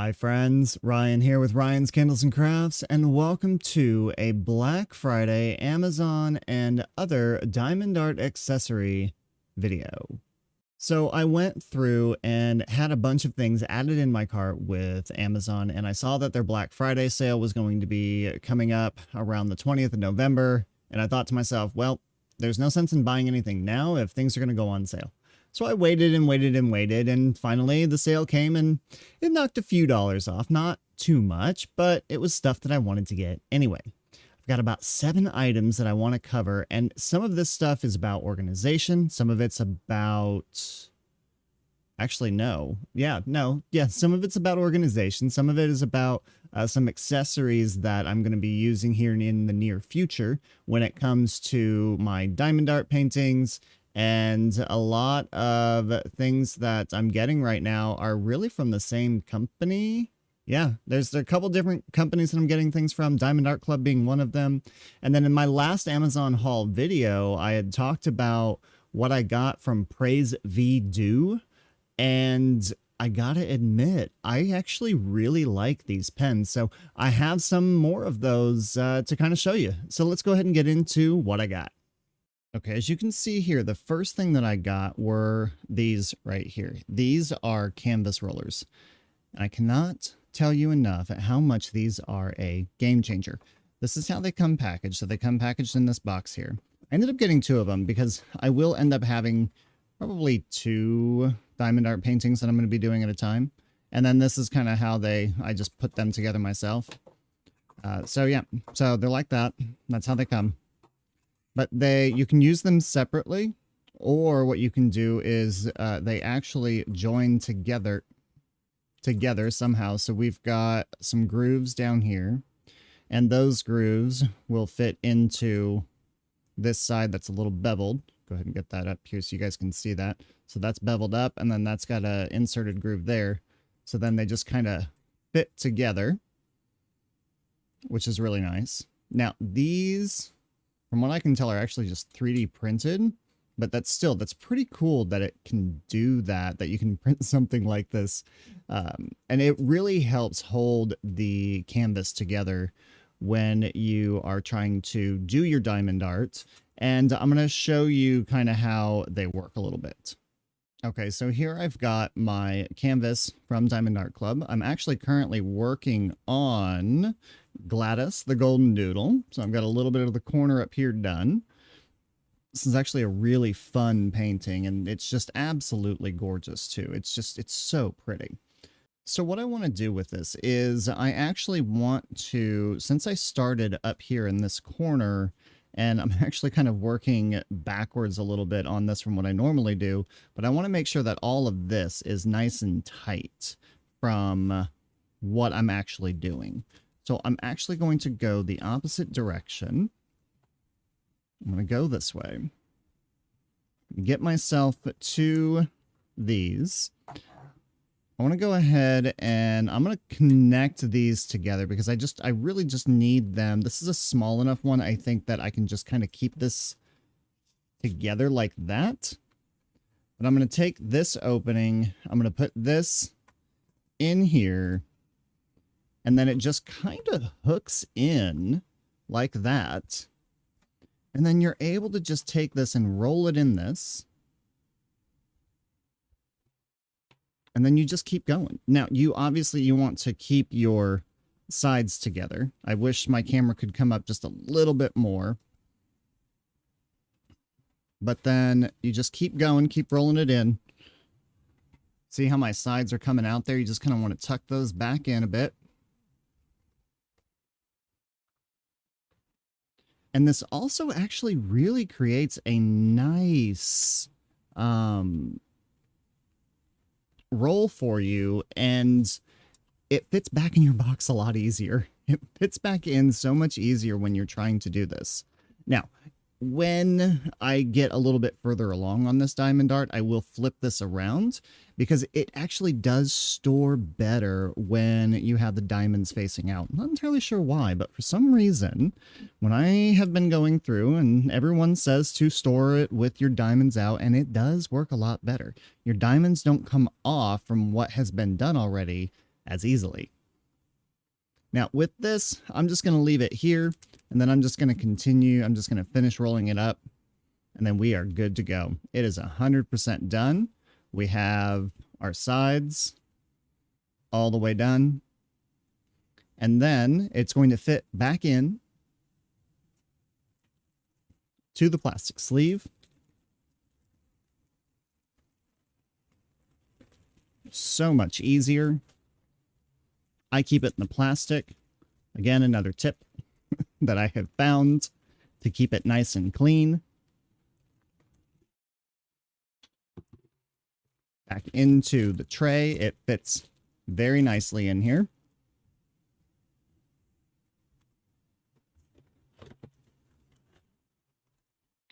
Hi friends, Ryan here with Ryan's Candles and Crafts, and welcome to a Black Friday Amazon and other diamond art accessory video. So I went through and had a bunch of things added in my cart with Amazon, and I saw that their Black Friday sale was going to be coming up around the 20th of November, and I thought to myself, well, there's no sense in buying anything now if things are going to go on sale. So I waited and waited and waited, and finally the sale came and it knocked a few dollars off. Not too much, but it was stuff that I wanted to get anyway. I've got about 7 items that I want to cover, and some of this stuff is about organization. Some of it's about... Actually, no. Yeah, some of it's about organization. Some of it is about some accessories that I'm going to be using here in the near future when it comes to my diamond art paintings. And a lot of things that I'm getting right now are really from the same company. Yeah, there's a couple different companies that I'm getting things from, Diamond Art Club being one of them. And then in my last Amazon haul video, I had talked about what I got from Praise V Do. And I gotta admit, I actually really like these pens. So I have some more of those to kind of show you. So let's go ahead and get into what I got. Okay, as you can see here, the first thing that I got were these right here. These are canvas rollers. And I cannot tell you enough at how much these are a game changer. This is how they come packaged. So they come packaged in this box here. I ended up getting 2 of them because I will end up having probably 2 diamond art paintings that I'm going to be doing at a time. And then this is kind of how I just put them together myself. So yeah, so they're like that. That's how they come. But you can use them separately, or what you can do is they actually join together somehow. So we've got some grooves down here, and those grooves will fit into this side that's a little beveled. Go ahead and get that up here so you guys can see that. So that's beveled up, and then that's got a inserted groove there. So then they just kind of fit together, which is really nice. Now these, from what I can tell, are actually just 3D printed, but that's pretty cool that it can do that you can print something like this. And it really helps hold the canvas together when you are trying to do your diamond art. And I'm going to show you kind of how they work a little bit. Okay, so here I've got my canvas from Diamond Art Club. I'm actually currently working on Gladys, the Golden Doodle. So I've got a little bit of the corner up here done. This is actually a really fun painting, and it's just absolutely gorgeous too. It's so pretty. So what I want to do with this is I actually want to, since I started up here in this corner, and I'm actually kind of working backwards a little bit on this from what I normally do, but I want to make sure that all of this is nice and tight from what I'm actually doing. So I'm actually going to go the opposite direction. I'm going to go this way. Get myself to these. I want to go ahead and I'm going to connect these together because I really just need them. This is a small enough one. I think that I can just kind of keep this together like that. But I'm going to take this opening. I'm going to put this in here. And then it just kind of hooks in like that. And then you're able to just take this and roll it in this. And then you just keep going. Now, you want to keep your sides together. I wish my camera could come up just a little bit more. But then you just keep going, keep rolling it in. See how my sides are coming out there? You just kind of want to tuck those back in a bit. And this also actually really creates a nice roll for you, and it fits back in your box a lot easier. It fits back in so much easier when you're trying to do this. Now, when I get a little bit further along on this diamond art, I will flip this around because it actually does store better when you have the diamonds facing out. I'm not entirely sure why, but for some reason, when I have been going through and everyone says to store it with your diamonds out, and it does work a lot better. Your diamonds don't come off from what has been done already as easily. Now with this, I'm just going to leave it here, and then I'm just going to continue. I'm just going to finish rolling it up, and then we are good to go. It is 100% done. We have our sides all the way done. And then it's going to fit back in to the plastic sleeve. So much easier. I keep it in the plastic. Again, another tip that I have found to keep it nice and clean. Back into the tray. It fits very nicely in here.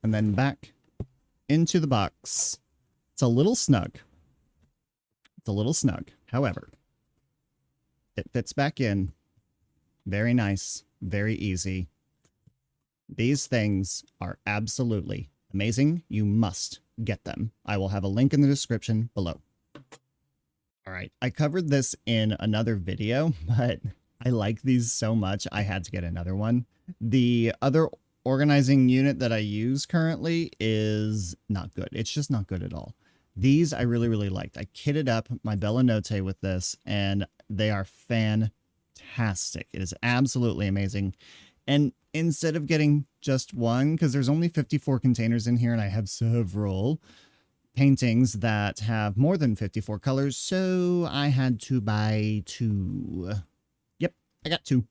And then back into the box. It's a little snug. It's a little snug. However, it fits back in. Very nice. Very easy. These things are absolutely amazing. You must get them. I will have a link in the description below. All right. I covered this in another video, but I like these so much. I had to get another one. The other organizing unit that I use currently is not good. It's just not good at all. These I really, really liked. I kitted up my Bella Notte with this, and they are fantastic. It is absolutely amazing. And instead of getting just one, because there's only 54 containers in here, and I have several paintings that have more than 54 colors, so I had to buy 2. Yep, I got 2.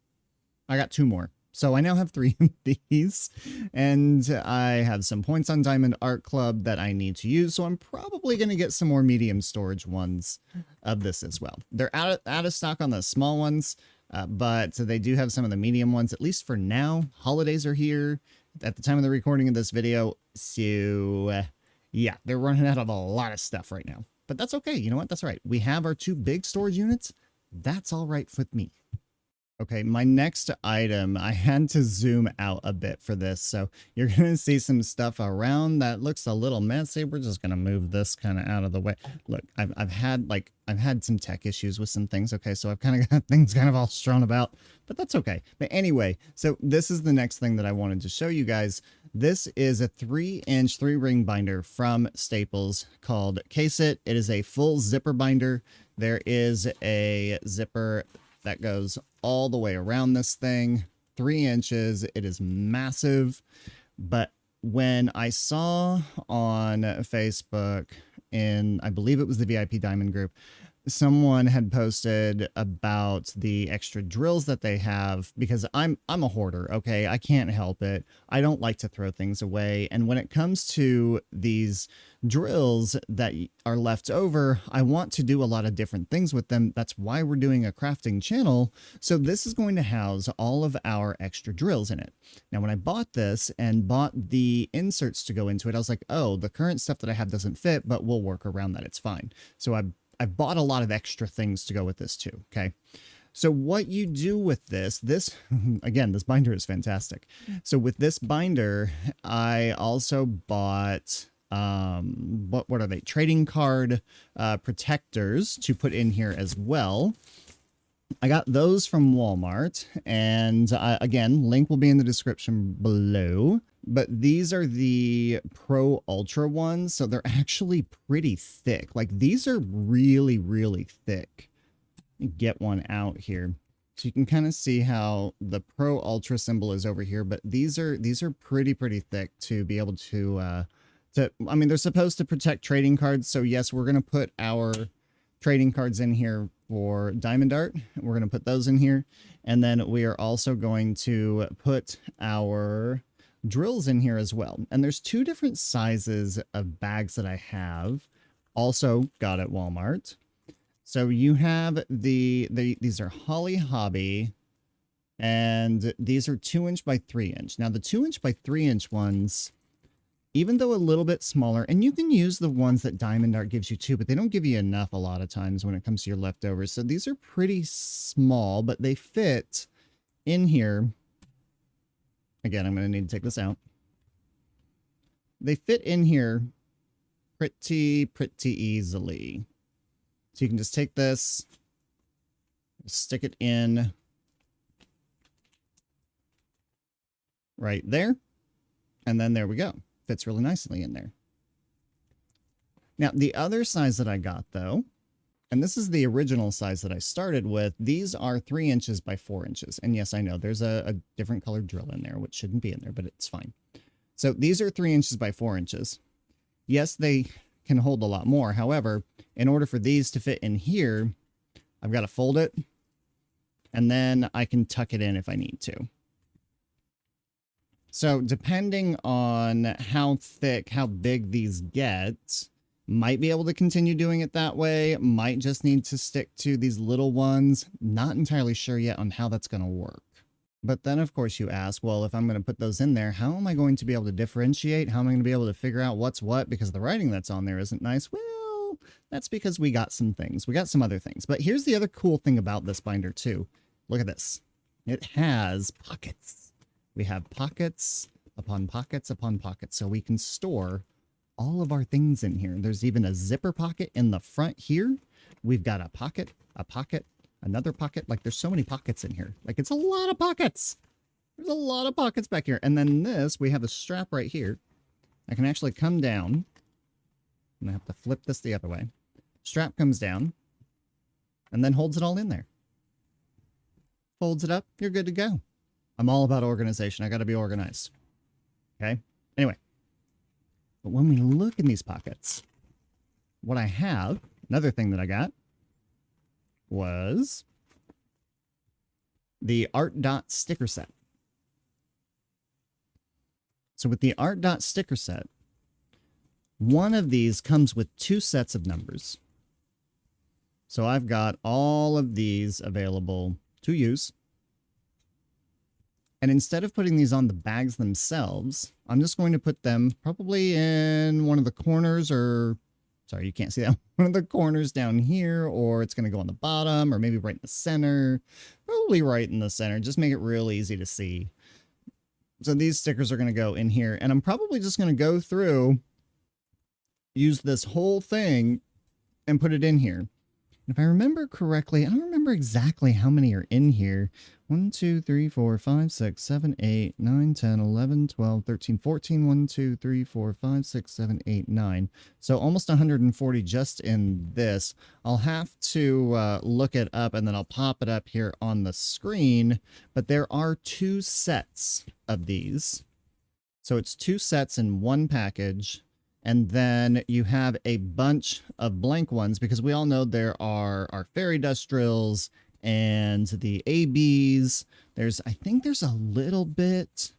I got 2 more. So I now have 3 of these, and I have some points on Diamond Art Club that I need to use, so I'm probably going to get some more medium storage ones of this as well. They're out of stock on the small ones, but they do have some of the medium ones, at least for now. Holidays are here at the time of the recording of this video, so yeah, they're running out of a lot of stuff right now. But that's okay. You know what? That's all right. We have our 2 big storage units. That's all right with me. Okay, my next item, I had to zoom out a bit for this, so you're going to see some stuff around that looks a little messy. We're just going to move this kind of out of the way. Look, I've had some tech issues with some things, okay, so I've kind of got things kind of all strewn about, but that's okay. But anyway, so this is the next thing that I wanted to show you guys. This is a 3-inch 3-ring binder from Staples called Case It. It is a full zipper binder. There is a zipper that goes all the way around this thing, 3 inches. It is massive. But when I saw on Facebook in, I believe it was the VIP Diamond group, someone had posted about the extra drills that they have, because I'm a hoarder, okay? I can't help it. I don't like to throw things away. And when it comes to these drills that are left over, I want to do a lot of different things with them. That's why we're doing a crafting channel. So this is going to house all of our extra drills in it. Now, when I bought this and bought the inserts to go into it, I was like, oh, the current stuff that I have doesn't fit, but we'll work around that. It's fine. So I've bought a lot of extra things to go with this too, okay? So what you do with this, again, this binder is fantastic. So with this binder, I also bought, what are they? Trading card protectors to put in here as well. I got those from Walmart, and again, link will be in the description below. But these are the Pro Ultra ones, so they're actually pretty thick. Like, these are really, really thick. Let me get one out here. So you can kind of see how the Pro Ultra symbol is over here, but these are pretty thick to be able to I mean, they're supposed to protect trading cards, so yes, we're going to put our trading cards in here for Diamond Art. We're going to put those in here, and then we are also going to put our drills in here as well. And there's 2 different sizes of bags that I have also got at Walmart. So you have these are Holly Hobby, and these are 2-inch by 3-inch. Now the 2-inch by 3-inch ones, even though a little bit smaller, and you can use the ones that Diamond Art gives you too, but they don't give you enough a lot of times when it comes to your leftovers. So these are pretty small, but they fit in here. Again, I'm going to need to take this out. They fit in here pretty easily. So you can just take this, Stick it in right there. And then there we go. Fits really nicely in there. Now, the other size that I got, though, and this is the original size that I started with, these are 3 inches by 4 inches. And yes, I know there's a different colored drill in there, which shouldn't be in there, but it's fine. So these are 3 inches by 4 inches. Yes, they can hold a lot more. However, in order for these to fit in here, I've got to fold it, and then I can tuck it in if I need to. So depending on how thick, how big these get, might be able to continue doing it that way, might just need to stick to these little ones. Not entirely sure yet on how that's going to work. But then, of course, you ask, well, if I'm going to put those in there, how am I going to be able to differentiate? How am I going to be able to figure out what's what? Because the writing that's on there isn't nice. Well, that's because we got some things. We got some other things. But here's the other cool thing about this binder, too. Look at this. It has pockets. We have pockets upon pockets upon pockets. So we can store all of our things in here. There's even a zipper pocket in the front here. We've got a pocket, another pocket. Like, there's so many pockets in here. Like, it's a lot of pockets. There's a lot of pockets back here. And then this, we have a strap right here. I can actually come down. I'm gonna have to flip this the other way. Strap comes down and then holds it all in there. Folds it up. You're good to go. I'm all about organization. I got to be organized. Okay. Anyway. But when we look in these pockets, what I have, another thing that I got, was the Art Dot sticker set. So with the Art Dot sticker set, one of these comes with 2 sets of numbers. So I've got all of these available to use. And instead of putting these on the bags themselves, I'm just going to put them probably in one of the corners, or, sorry, you can't see that, one of the corners down here, or it's going to go on the bottom, or maybe right in the center, probably right in the center. Just make it real easy to see. So these stickers are going to go in here, and I'm probably just going to go through, use this whole thing, and put it in here. If I remember correctly, I don't remember exactly how many are in here. 1, 2, 3, 4, 5, 6, 7, 8, 9, 10, 11, 12, 13, 14. 1, 2, 3, 4, 5, 6, 7, 8, 9. So almost 140 just in this. I'll have to look it up, and then I'll pop it up here on the screen. But there are 2 sets of these. So it's 2 sets in one package. And then you have a bunch of blank ones, because we all know there are our fairy dust drills and the ABs. I think there's a little bit.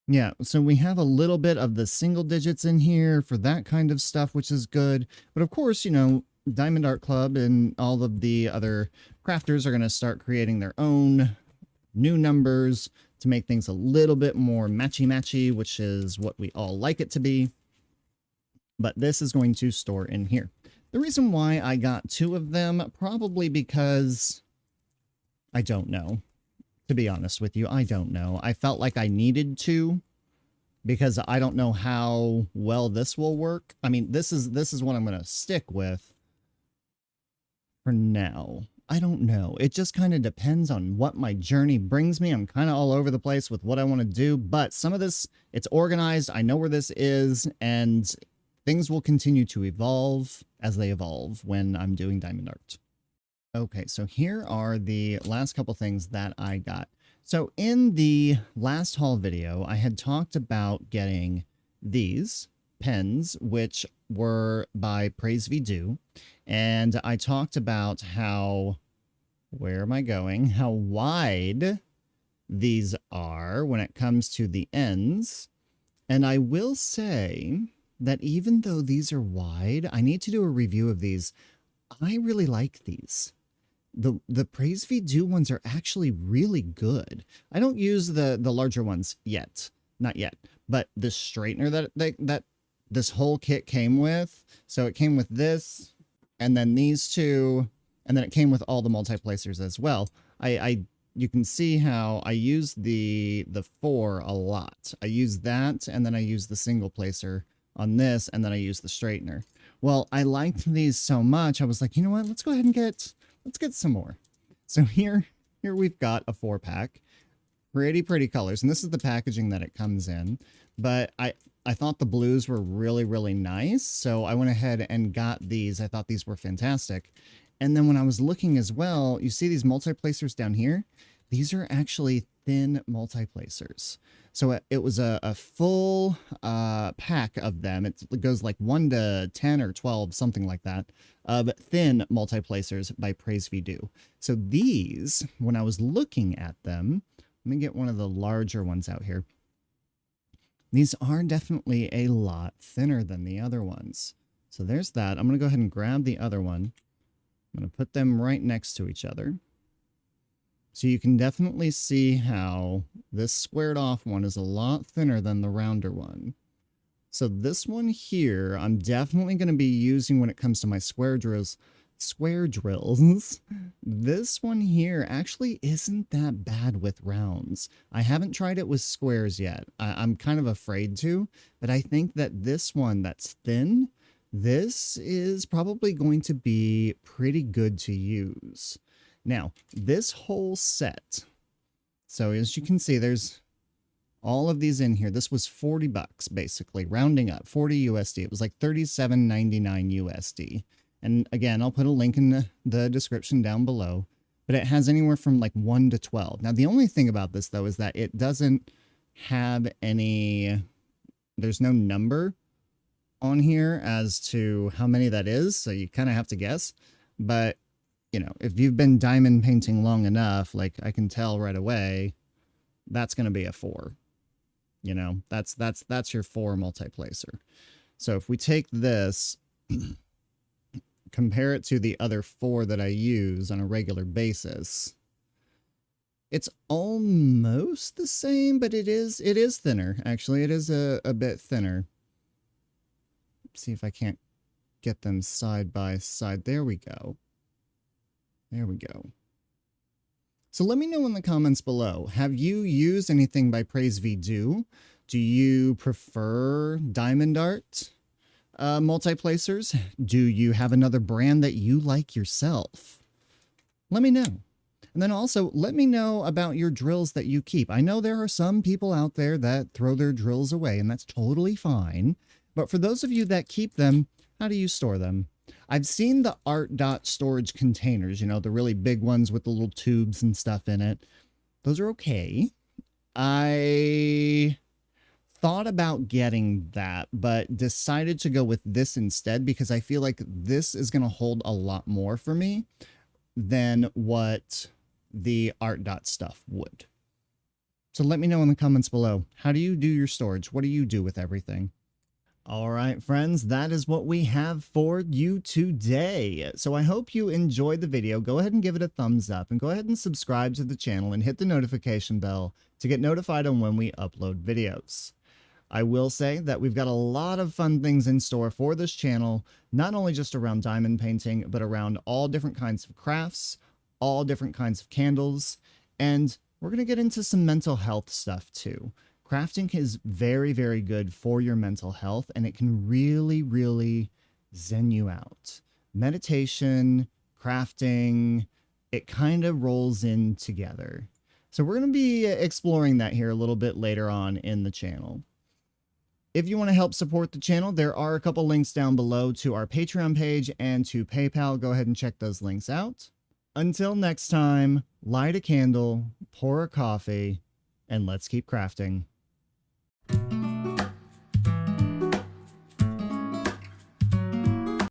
Yeah, so we have a little bit of the single digits in here for that kind of stuff, which is good. But of course, you know, Diamond Art Club and all of the other crafters are going to start creating their own new numbers to make things a little bit more matchy-matchy, which is what we all like it to be. But this is going to store in here. The reason why I got 2 of them, probably because I don't know. To be honest with you, I don't know. I felt like I needed to, because I don't know how well this will work. I mean, this is what I'm going to stick with for now. I don't know. It just kind of depends on what my journey brings me. I'm kind of all over the place with what I want to do, but some of this, it's organized. I know where this is, and things will continue to evolve as they evolve when I'm doing diamond art. Okay, so here are the last couple things that I got. So in the last haul video, I had talked about getting these pens, which were by Praise Be Do. And I talked about how, where am I going? How wide these are when it comes to the ends. And I will say that even though these are wide, I need to do a review of these. I really like these. The Praise Be Do ones are actually really good. I don't use the larger ones yet. Not yet. But the straightener that this whole kit came with, so it came with this, and then these 2, and then it came with all the multi-placers as well. You can see how I use the 4 a lot. I use that, and then I use the single placer on this, and then I use the straightener. Well, I liked these so much, I was like, you know what, let's go ahead and get some more. So here we've got a 4-pack. Pretty colors. And this is the packaging that it comes in. But I thought the blues were really nice. So I went ahead and got these. I thought these were fantastic. And then when I was looking as well, you see these multi-placers down here? These are actually thin multi-placers. So it was a full pack of them. It goes like 1 to 10 or 12, something like that, of thin multi-placers by Praise Do. So these, when I was looking at them, let me get one of the larger ones out here. These are definitely a lot thinner than the other ones. So there's that. I'm going to go ahead and grab the other one. I'm going to put them right next to each other. So you can definitely see how this squared off one is a lot thinner than the rounder one. So this one here, I'm definitely going to be using when it comes to my square drills. This one here actually isn't that bad with rounds. I haven't tried it with squares yet. I'm kind of afraid to, but I think that this one that's thin, this is probably going to be pretty good to use. Now, this whole set, so as you can see, there's all of these in here. This was 40 bucks, basically, rounding up, 40 USD. It was like $37.99 USD. And again, I'll put a link in the description down below, but it has anywhere from like 1 to 12. Now, the only thing about this, though, is that it doesn't have any, there's no number on here as to how many that is, so you kind of have to guess. But you know, if you've been diamond painting long enough, like I can tell right away, that's going to be a 4. You know, that's your 4 multi-placer. So if we take this, compare it to the other 4 that I use on a regular basis, it's almost the same, but it is thinner. Actually, it is a bit thinner. Let's see if I can't get them side by side. There we go. There we go. So let me know in the comments below. Have you used anything by Praise Do? Do you prefer Diamond Art multi-placers? Do you have another brand that you like yourself? Let me know. And then also let me know about your drills that you keep. I know there are some people out there that throw their drills away, and that's totally fine. But for those of you that keep them, how do you store them? I've seen the DAC storage containers, you know, the really big ones with the little tubes and stuff in it. Those are okay. I thought about getting that, but decided to go with this instead because I feel like this is going to hold a lot more for me than what the DAC stuff would. So let me know in the comments below. How do you do your storage? What do you do with everything? All right, friends, that is what we have for you today. So I hope you enjoyed the video. Go ahead and give it a thumbs up and go ahead and subscribe to the channel and hit the notification bell to get notified on when we upload videos. I will say that we've got a lot of fun things in store for this channel, not only just around diamond painting, but around all different kinds of crafts, all different kinds of candles, and we're going to get into some mental health stuff too. Crafting is very, very good for your mental health, and it can really, really zen you out. Meditation, crafting, it kind of rolls in together. So we're going to be exploring that here a little bit later on in the channel. If you want to help support the channel, there are a couple links down below to our Patreon page and to PayPal. Go ahead and check those links out. Until next time, light a candle, pour a coffee, and let's keep crafting.